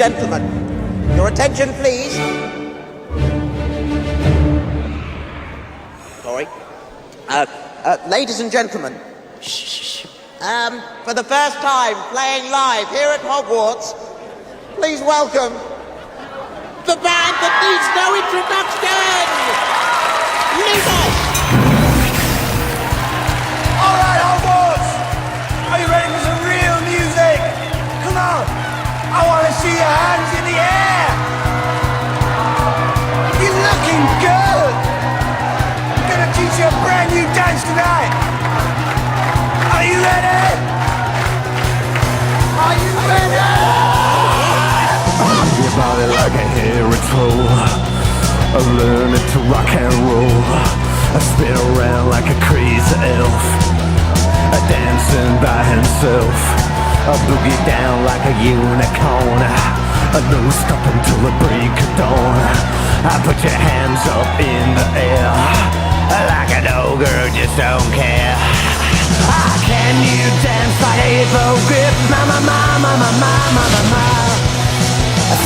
gentlemen, your attention, please. Sorry. Ladies and gentlemen, for the first time playing live here at Hogwarts, please welcome the band that needs no introduction! Lumos! All right, Hogwarts! Are you ready for some real music? Come on! I want to see your hands in the air! You're looking good! I'm gonna teach you a brand new dance tonight! Are you ready? Are you ready? Your body like a hairy troll, learning to rock and roll. I spin around like a crazy elf, dancing by himself. I boogie down like a unicorn, no stopping till the break of dawn. I put your hands up in the air, like an old girl just don't care. Can you dance like a hippogriff? Mama, mama, mama, mama, mama.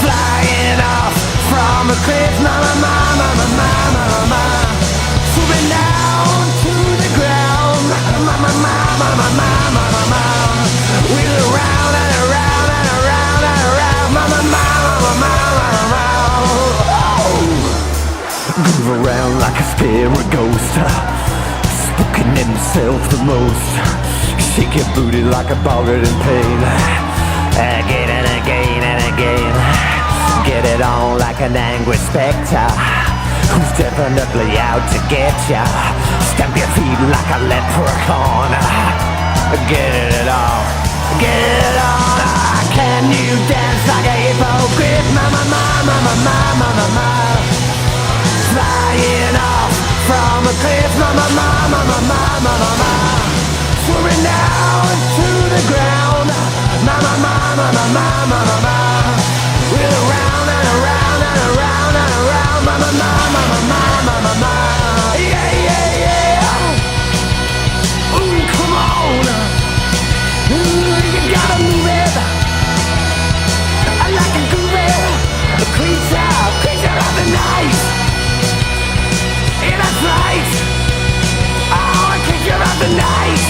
Flying off from a cliff, mama, mama, mama, mama. Swooping down to the ground, mama, mama, mama, mama. Wheel around and around and around and around, mama, mama, mama, mama. Move around like a scary ghost, spooking himself the most. Shake your booty like a boggart in pain, again and again and again. Get it on like an angry spectre who's definitely out to get ya. Stamp your feet like a leprechaun. Get it on, get it on. Can you dance like a hippogriff? Mama, mama, mama, mama, mama. Flying off from a cliff, mama, mama, mama, mama, mama. Swimming down to the ground, mama, mama, mama, mama, mama. Wheel around and around and around and around, mama, mama, mama, mama, mama. Yeah, yeah, yeah. Ooh, come on. Ooh, you gotta move it. I like a groove, a creature of the night. Yeah, that's right. Oh, a creature of the night.